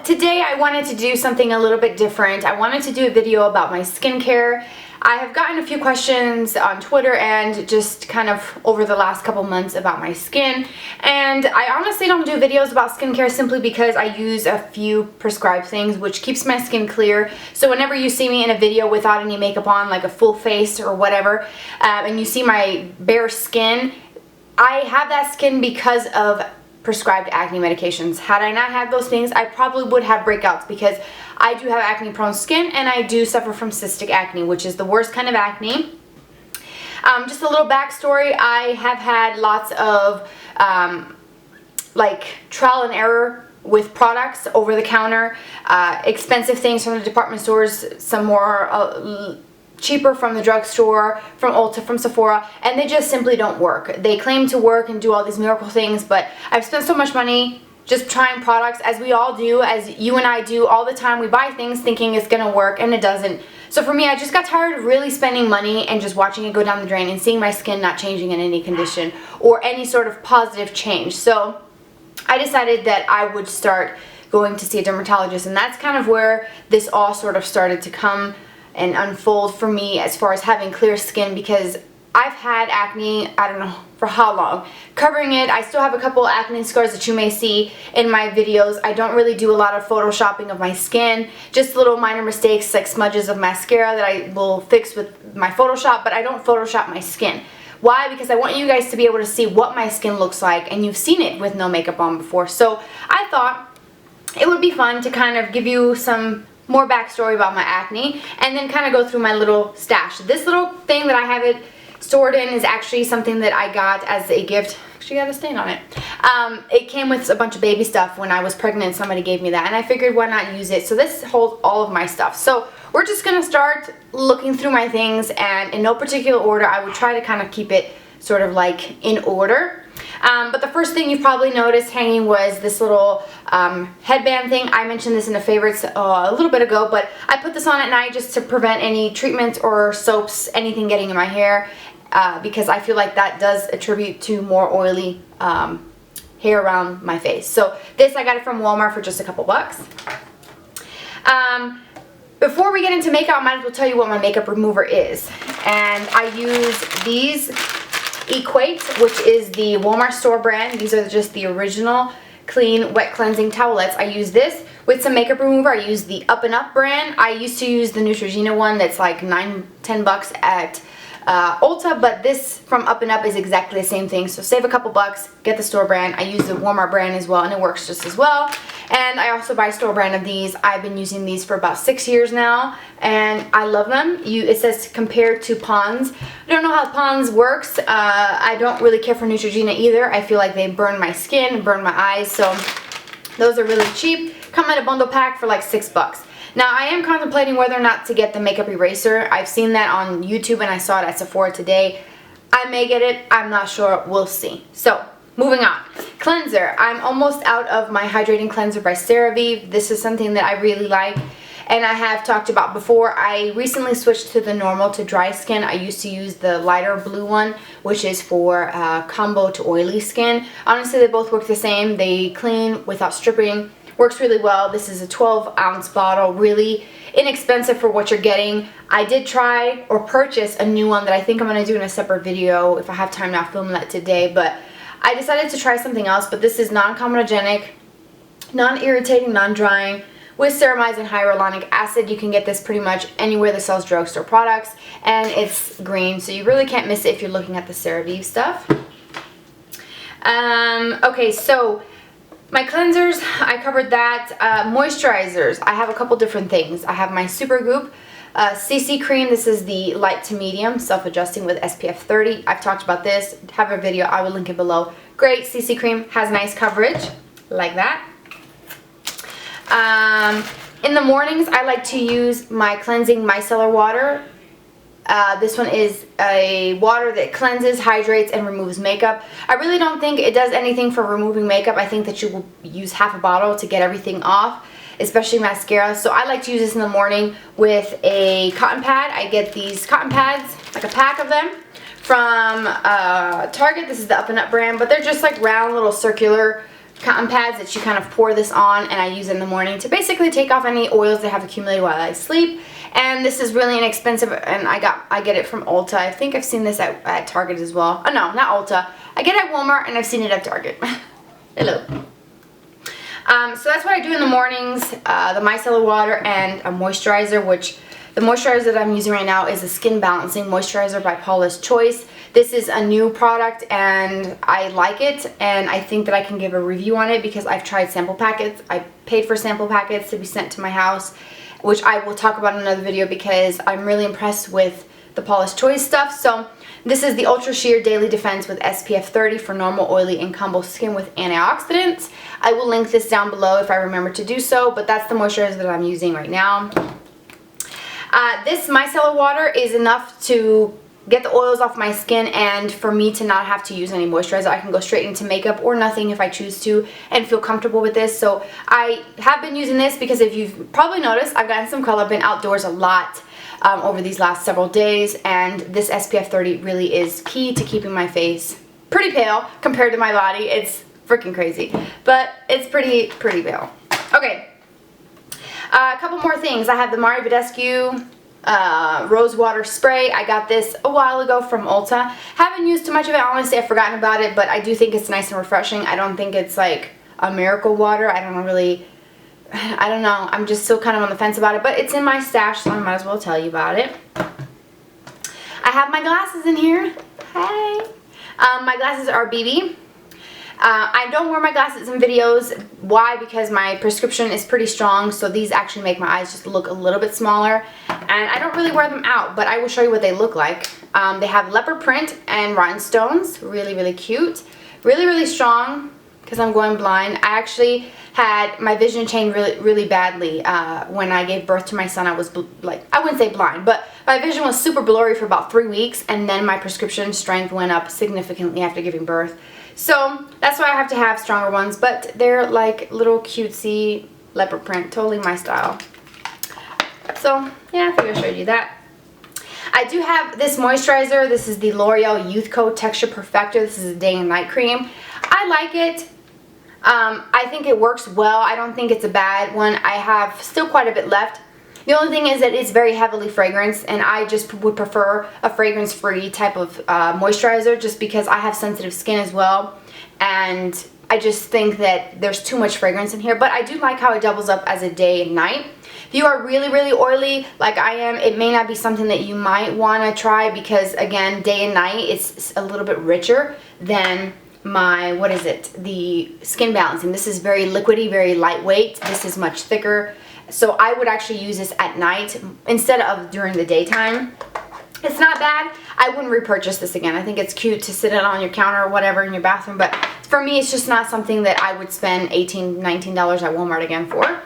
today I wanted to do something a little bit different. I wanted to do a video about my skincare. I have gotten a few questions on Twitter and just kind of over the last couple months about my skin, and I honestly don't do videos about skincare simply because I use a few prescribed things which keeps my skin clear. So whenever you see me in a video without any makeup on, like a full face or whatever, and you see my bare skin, I have that skin because of prescribed acne medications. Had I not had those things, I probably would have breakouts because I do have acne prone skin and I do suffer from cystic acne, which is the worst kind of acne. Just a little backstory, I have had lots of like trial and error with products over the counter, expensive things from the department stores, some more cheaper from the drugstore, from Ulta, from Sephora, and they just simply don't work. They claim to work and do all these miracle things, but I've spent so much money just trying products, as we all do, as you and I do all the time. We buy things thinking it's gonna work and it doesn't. So for me, I just got tired of really spending money and just watching it go down the drain and seeing my skin not changing in any condition or any sort of positive change. So I decided that I would start going to see a dermatologist, and that's kind of where this all sort of started to come and unfold for me as far as having clear skin, because I've had acne, I don't know for how long, covering it. I still have a couple acne scars that you may see in my videos. I don't really do a lot of photoshopping of my skin, just little minor mistakes like smudges of mascara that I will fix with my Photoshop, but I don't Photoshop my skin. Why? Because I want you guys to be able to see what my skin looks like, and you've seen it with no makeup on before. So I thought it would be fun to kind of give you some more backstory about my acne and then kind of go through my little stash. This little thing that I have it stored in is actually something that I got as a gift. Actually got a stain on it. It came with a bunch of baby stuff when I was pregnant. Somebody gave me that and I figured why not use it. So this holds all of my stuff. So we're just gonna start looking through my things, and in no particular order. I would try to kind of keep it sort of like in order. But the first thing you probably noticed hanging was this little headband thing. I mentioned this in the favorites a little bit ago, but I put this on at night just to prevent any treatments or soaps, anything getting in my hair, because I feel like that does attribute to more oily hair around my face. So this, I got it from Walmart for just a couple bucks. Before we get into makeup, I might as well tell you what my makeup remover is. And I use these Equate, which is the Walmart store brand. These are just the original clean wet cleansing towelettes. I use this with some makeup remover. I use the Up and Up brand. I used to use the Neutrogena one that's like $9-10 bucks at Ulta, but this from Up and Up is exactly the same thing. So save a couple bucks, get the store brand. I use the Walmart brand as well, and it works just as well. And I also buy store brand of these. I've been using these for about 6 years now, and I love them. It says compared to Pond's. I don't know how Pond's works. I don't really care for Neutrogena either. I feel like they burn my skin, burn my eyes, so those are really cheap. Come in a bundle pack for like 6 bucks. Now, I am contemplating whether or not to get the makeup eraser. I've seen that on YouTube and I saw it at Sephora today. I may get it. I'm not sure. We'll see. So, moving on. Cleanser. I'm almost out of my Hydrating Cleanser by Cerve. This is something that I really like and I have talked about before. I recently switched to the normal to dry skin. I used to use the lighter blue one, which is for combo to oily skin. Honestly, they both work the same. They clean without stripping. Works really well. This is a 12-ounce bottle, really inexpensive for what you're getting. I did try or purchase a new one that I think I'm going to do in a separate video. If I have time, I'll film that today, but I decided to try something else. But this is non-comedogenic, non-irritating, non-drying, with ceramides and hyaluronic acid. You can get this pretty much anywhere that sells drugstore products, and it's green, so you really can't miss it if you're looking at the CeraVe stuff. Okay, so my cleansers, I covered that. Moisturizers, I have a couple different things. I have my Supergoop CC cream. This is the light to medium, self-adjusting with SPF 30. I've talked about this. Have a video. I will link it below. Great CC cream. Has nice coverage, like that. In the mornings, I like to use my cleansing micellar water. This one is a water that cleanses, hydrates, and removes makeup. I really don't think it does anything for removing makeup. I think that you will use half a bottle to get everything off, especially mascara. So I like to use this in the morning with a cotton pad. I get these cotton pads, like a pack of them, from Target. This is the Up and Up brand, but they're just like round little circular cotton pads that you kind of pour this on, and I use in the morning to basically take off any oils that have accumulated while I sleep. And this is really inexpensive, and I get it from Ulta. I think I've seen this at Target as well. Oh no, not Ulta. I get it at Walmart, and I've seen it at Target. Hello. So that's what I do in the mornings, the micellar water and a moisturizer, which the moisturizer that I'm using right now is a Skin Balancing Moisturizer by Paula's Choice. This is a new product and I like it, and I think that I can give a review on it because I've tried sample packets. I paid for sample packets to be sent to my house, which I will talk about in another video because I'm really impressed with the Paula's Choice stuff. So this is the Ultra Sheer Daily Defense with SPF 30 for normal, oily, and combo skin with antioxidants. I will link this down below if I remember to do so, but that's the moisturizer that I'm using right now. This micellar water is enough to get the oils off my skin and for me to not have to use any moisturizer. I can go straight into makeup or nothing if I choose to and feel comfortable with this. So I have been using this because if you've probably noticed, I've gotten some color. I've been outdoors a lot over these last several days, and this SPF 30 really is key to keeping my face pretty pale compared to my body. It's freaking crazy, but it's pretty pale. Okay, a couple more things. I have the Badescu rose water spray. I got this a while ago from Ulta. Haven't used too much of it, honestly. I've forgotten about it, but I do think it's nice and refreshing. I don't think it's like a miracle water. I don't know. I'm just still kind of on the fence about it, but it's in my stash, so I might as well tell you about it. I have my glasses in here. Hey. My glasses are BB. I don't wear my glasses in videos. Why? Because my prescription is pretty strong, so these actually make my eyes just look a little bit smaller, and I don't really wear them out, but I will show you what they look like. They have leopard print and rhinestones. Really cute. Really strong because I'm going blind. I actually had my vision change really badly when I gave birth to my son. I was I wouldn't say blind, but my vision was super blurry for about 3 weeks, and then my prescription strength went up significantly after giving birth. So that's why I have to have stronger ones, but they're like little cutesy leopard print, totally my style. So yeah, I think I showed you that. I do have this moisturizer. This is the L'Oreal Youth Coat Texture Perfector. This is a day and night cream. I like it. I think it works well. I don't think it's a bad one. I have still quite a bit left. The only thing is that it's very heavily fragranced, and I just would prefer a fragrance-free type of moisturizer just because I have sensitive skin as well, and I just think that there's too much fragrance in here. But I do like how it doubles up as a day and night. If you are really oily like I am, it may not be something that you might want to try because, again, day and night it's a little bit richer than my, the Skin Balancing. This is very liquidy, very lightweight. This is much thicker. So I would actually use this at night instead of during the daytime. It's not bad. I wouldn't repurchase this again. I think it's cute to sit it on your counter or whatever in your bathroom, but for me it's just not something that I would spend $18, $19 at Walmart again for.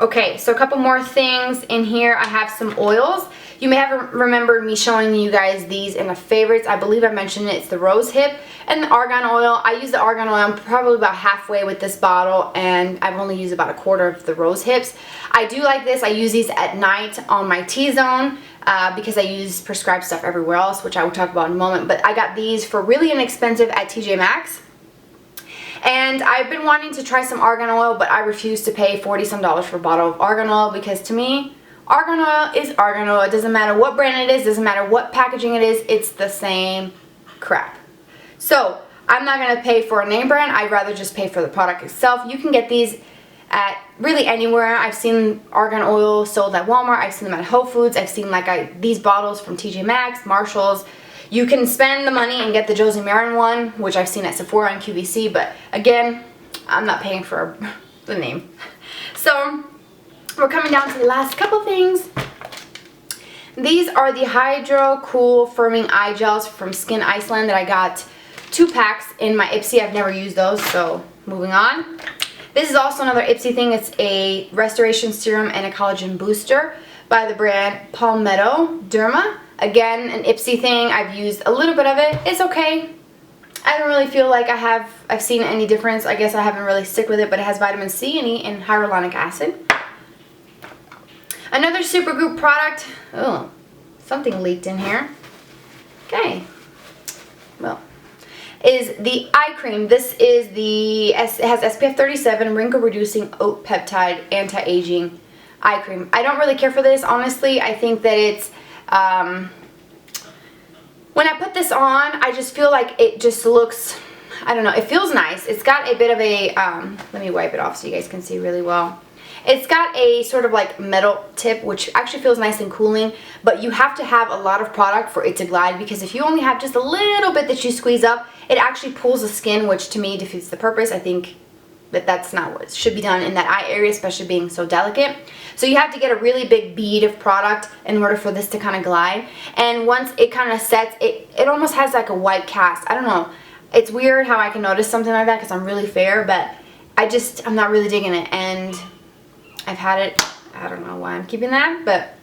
Okay, so a couple more things in here. I have some oils. You may have remembered me showing you guys these in the favorites. I believe I mentioned it. It's the Rosehip and the Argan Oil. I use the Argan Oil. I'm probably about halfway with this bottle, and I've only used about a quarter of the Rosehips. I do like this. I use these at night on my T-zone because I use prescribed stuff everywhere else, which I will talk about in a moment. But I got these for really inexpensive at TJMaxx. And I've been wanting to try some Argan Oil, but I refuse to pay $40-some for a bottle of Argan Oil because to me, Argan Oil is Argan Oil. It doesn't matter what brand it is, doesn't matter what packaging it is, it's the same crap. So I'm not going to pay for a name brand. I'd rather just pay for the product itself. You can get these at really anywhere. I've seen Argan Oil sold at Walmart. I've seen them at Whole Foods. I've seen these bottles from TJMaxx, Marshalls. You can spend the money and get the Josie Maran one, which I've seen at Sephora and QVC, but again, I'm not paying for the name. So we're coming down to the last couple things. These are the Hydro Cool Firming Eye Gels from Skin Iceland that I got 2 packs in my Ipsy. I've never used those, so moving on. This is also another Ipsy thing. It's a restoration serum and a collagen booster by the brand Palmetto Derma. Again, an Ipsy thing. I've used a little bit of it. It's okay. I don't really feel like I've seen any difference. I guess I haven't really stick with it, but it has vitamin C and E and hyaluronic acid. Another Supergoop product. Oh, something leaked in here. Okay. Well, is the eye cream. This is it has SPF 37, wrinkle reducing oat peptide anti-aging eye cream. I don't really care for this, honestly. I think that it's when I put this on, I just feel like it just looks, I don't know, it feels nice. It's got a bit of a let me wipe it off so you guys can see really well. It's got a sort of like metal tip, which actually feels nice and cooling, but you have to have a lot of product for it to glide, because if you only have just a little bit that you squeeze up, it actually pulls the skin, which to me defeats the purpose. I think that that's not what should be done in that eye area, especially being so delicate. So you have to get a really big bead of product in order for this to kind of glide. And once it kind of sets, it almost has like a white cast. I don't know. It's weird how I can notice something like that because I'm really fair, but I'm not really digging it. And I've had it, I don't know why I'm keeping that, but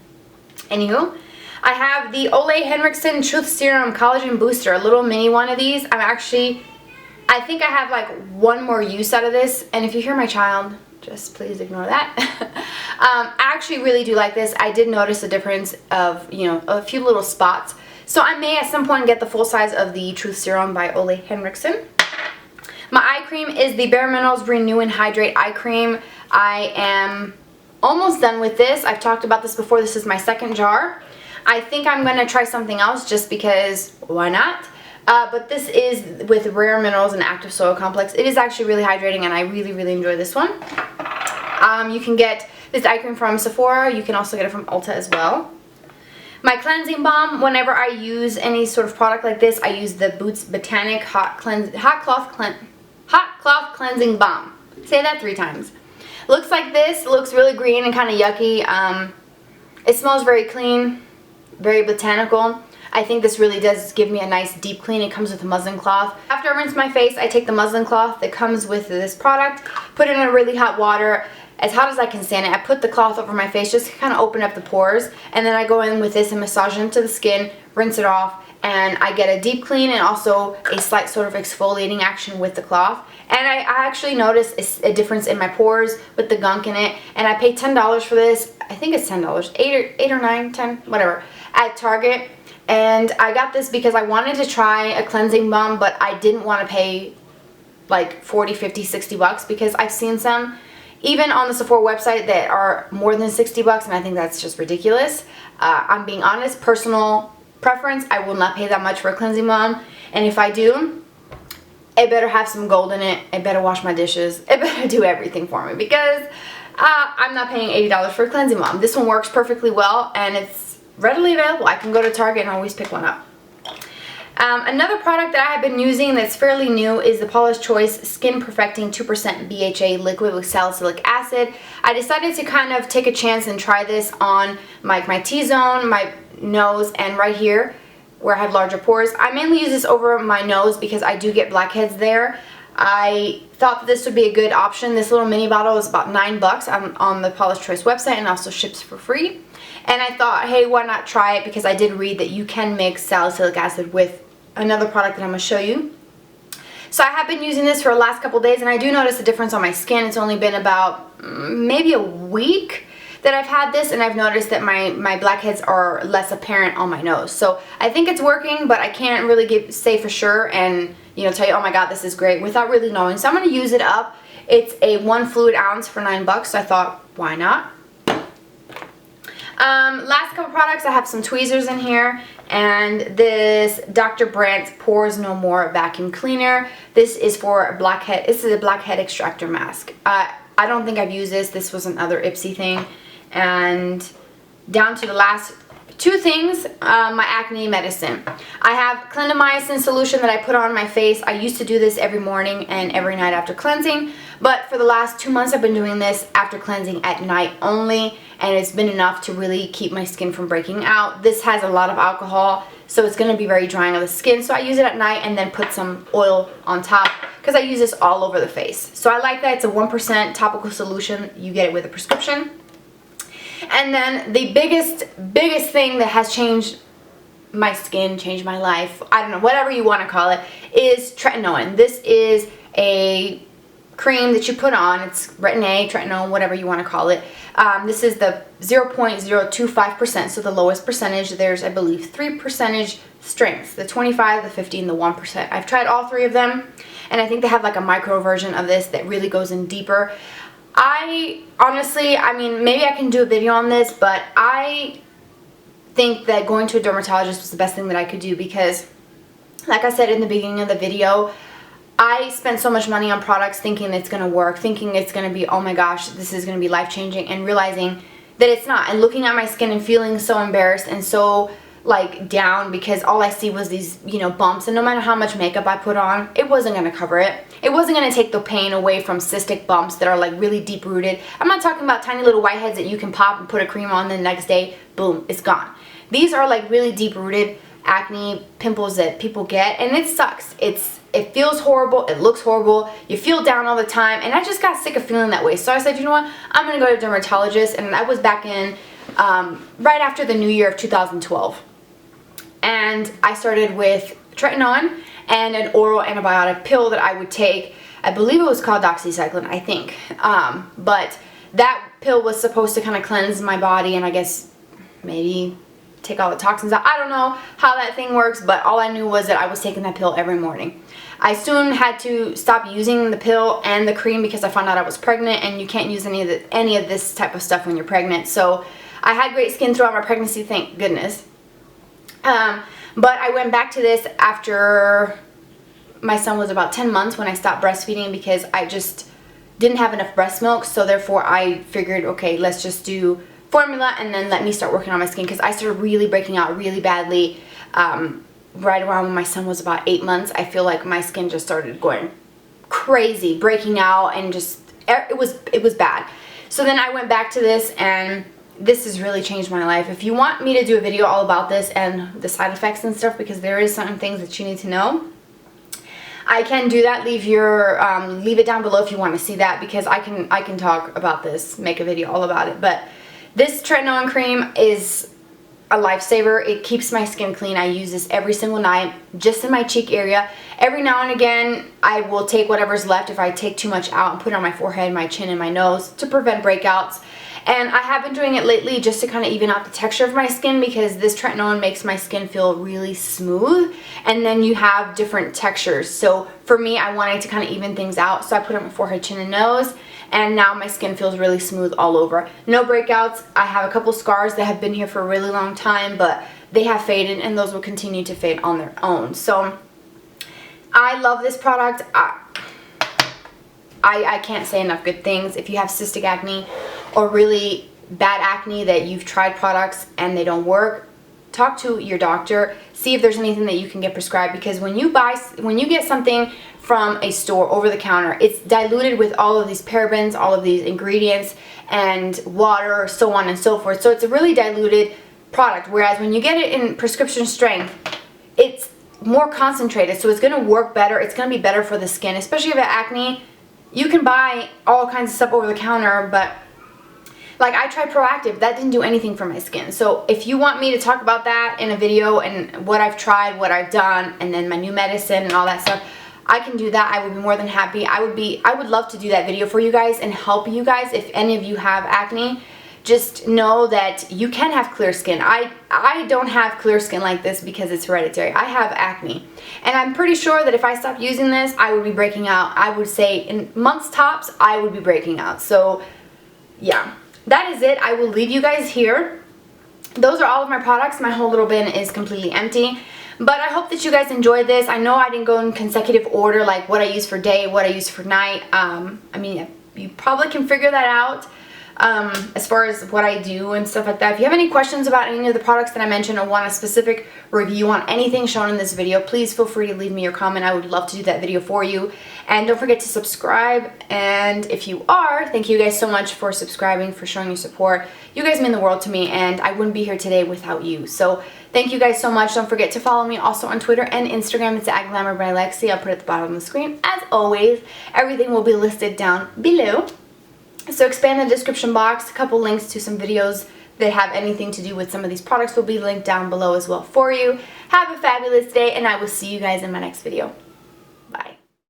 anywho. I have the Ole Henriksen Truth Serum Collagen Booster, a little mini one of these. I think I have like one more use out of this, and if you hear my child, just please ignore that. I actually really do like this. I did notice a difference of, you know, a few little spots. So I may at some point get the full size of the Truth Serum by Ole Henriksen. My eye cream is the Bare Minerals Renew and Hydrate Eye Cream. I am almost done with this. I've talked about this before. This is my second jar. I think I'm going to try something else just because why not? But this is with Rare Minerals and Active Soil Complex. It is actually really hydrating, and I really, really enjoy this one. You can get this eye cream from Sephora. You can also get it from Ulta as well. My cleansing balm, whenever I use any sort of product like this, I use the Botanic Hot Cloth Cleansing Balm. Say that 3 times. Looks like this. Looks really green and kind of yucky. It smells very clean, very botanical. I think this really does give me a nice deep clean. It comes with a muslin cloth. After I rinse my face, I take the muslin cloth that comes with this product, put it in a really hot water, as hot as I can stand it. I put the cloth over my face just to kind of open up the pores, and then I go in with this and massage it into the skin, rinse it off, and I get a deep clean and also a slight sort of exfoliating action with the cloth. And I actually notice a difference in my pores with the gunk in it, and I paid $10 for this. I think it's $10, 8 or 9, 10, whatever, at Target. And I got this because I wanted to try a cleansing balm, but I didn't want to pay like 40, 50, 60 bucks, because I've seen some even on the Sephora website that are more than 60 bucks, and I think that's just ridiculous. I'm being honest, personal preference, I will not pay that much for a cleansing balm, and if I do, it better have some gold in it, it better wash my dishes, it better do everything for me, because I'm not paying $80 for a cleansing balm. This one works perfectly well, and it's readily available. I can go to Target and always pick one up. Another product that I have been using that's fairly new is the Paula's Choice Skin Perfecting 2% BHA Liquid with Salicylic Acid. I decided to kind of take a chance and try this on my T-zone, my nose, and right here where I have larger pores. I mainly use this over my nose because I do get blackheads there. I thought that this would be a good option. This little mini bottle is about $9 on the Paula's Choice website, and also ships for free. And I thought, hey, why not try it, because I did read that you can mix salicylic acid with another product that I'm going to show you. So I have been using this for the last couple days, and I do notice a difference on my skin. It's only been about maybe a week that I've had this, and I've noticed that my blackheads are less apparent on my nose. So I think it's working, but I can't really say for sure and, you know, tell you, oh my god, this is great, without really knowing. So I'm going to use it up. It's a 1 fluid ounce for $9, so I thought, why not? Last couple products, I have some tweezers in here, and this Dr. Brandt Pores No More Vacuum Cleaner. This is for a blackhead. This is a blackhead extractor mask. I don't think I've used this. This was another Ipsy thing. And down to the last 2 things, my acne medicine. I have Clindamycin solution that I put on my face. I used to do this every morning and every night after cleansing, but for the last 2 months I've been doing this after cleansing at night only, and it's been enough to really keep my skin from breaking out. This has a lot of alcohol, so it's going to be very drying on the skin, so I use it at night and then put some oil on top, because I use this all over the face. So I like that. It's a 1% topical solution. You get it with a prescription. And then the biggest thing that has changed my skin, changed my life, I don't know, whatever you want to call it, is Tretinoin. This is a cream that you put on. It's Retin-A, Tretinoin, whatever you want to call it. This is the 0.025%, so the lowest percentage. There's, I believe, 3% strengths, the 25, the 50, and the 1%. I've tried all 3 of them, and I think they have like a micro version of this that really goes in deeper. I honestly, I mean, maybe I can do a video on this, but I think that going to a dermatologist was the best thing that I could do because, like I said in the beginning of the video, I spent so much money on products thinking it's going to work, thinking it's going to be, oh my gosh, this is going to be life-changing, and realizing that it's not, and looking at my skin and feeling so embarrassed and so like down because all I see was these, you know, bumps, and no matter how much makeup I put on, it wasn't going to cover it. It wasn't going to take the pain away from cystic bumps that are like really deep rooted. I'm not talking about tiny little whiteheads that you can pop and put a cream on, the next day, boom, it's gone. These are like really deep rooted acne pimples that people get, and it sucks. It feels horrible, it looks horrible, you feel down all the time, and I just got sick of feeling that way. So I said, you know what, I'm gonna go to a dermatologist, and I was back in right after the new year of 2012. And I started with Tretinoin and an oral antibiotic pill that I would take. I believe it was called doxycycline, I think. But that pill was supposed to kind of cleanse my body and I guess maybe take all the toxins out. I don't know how that thing works, but all I knew was that I was taking that pill every morning. I soon had to stop using the pill and the cream because I found out I was pregnant, and you can't use any of this type of stuff when you're pregnant. So I had great skin throughout my pregnancy, thank goodness. But I went back to this after my son was about 10 months when I stopped breastfeeding because I just didn't have enough breast milk. So therefore I figured, okay, let's just do formula and then let me start working on my skin, because I started really breaking out really badly right around when my son was about 8 months. I feel like my skin just started going crazy, breaking out, and just it was bad. So then I went back to this, and this has really changed my life. If you want me to do a video all about this and the side effects and stuff, because there is certain things that you need to know, I can do that. Leave it down below if you want to see that, because I can talk about this, make a video all about it. But this Tretinoin cream is a lifesaver. It keeps my skin clean. I use this every single night, just in my cheek area. Every now and again, I will take whatever's left if I take too much out and put it on my forehead, my chin, and my nose to prevent breakouts. And I have been doing it lately just to kind of even out the texture of my skin, because this tretinoin makes my skin feel really smooth, and then you have different textures. So for me, I wanted to kind of even things out, so I put it on my forehead, chin, and nose, and now my skin feels really smooth all over. No breakouts. I have a couple scars that have been here for a really long time, but they have faded, and those will continue to fade on their own. So I love this product. I can't say enough good things. If you have cystic acne or really bad acne that you've tried products and they don't work, talk to your doctor. See if there's anything that you can get prescribed, because when you get something from a store over the counter, it's diluted with all of these parabens, all of these ingredients, and water, so on and so forth. So it's a really diluted product, whereas when you get it in prescription strength, it's more concentrated, so it's going to work better. It's going to be better for the skin, especially if you have acne. You can buy all kinds of stuff over the counter, but like I tried Proactive, that didn't do anything for my skin. So if you want me to talk about that in a video and what I've tried, what I've done, and then my new medicine and all that stuff, I can do that. I would be more than happy. I would love to do that video for you guys and help you guys. If any of you have acne, just know that you can have clear skin. I don't have clear skin like this because it's hereditary. I have acne. And I'm pretty sure that if I stopped using this, I would be breaking out. I would say in months tops, I would be breaking out. So yeah, that is it. I will leave you guys here. Those are all of my products. My whole little bin is completely empty. But I hope that you guys enjoyed this. I know I didn't go in consecutive order, like what I use for day, what I use for night. I mean, you probably can figure that out. As far as what I do and stuff like that. If you have any questions about any of the products that I mentioned or want a specific review on anything shown in this video, please feel free to leave me your comment. I would love to do that video for you. And don't forget to subscribe. And if you are, thank you guys so much for subscribing, for showing your support. You guys mean the world to me, and I wouldn't be here today without you. So thank you guys so much. Don't forget to follow me also on Twitter and Instagram. It's @Glamour by Lexi. I'll put it at the bottom of the screen. As always, everything will be listed down below. So expand the description box. A couple links to some videos that have anything to do with some of these products will be linked down below as well for you. Have a fabulous day, and I will see you guys in my next video.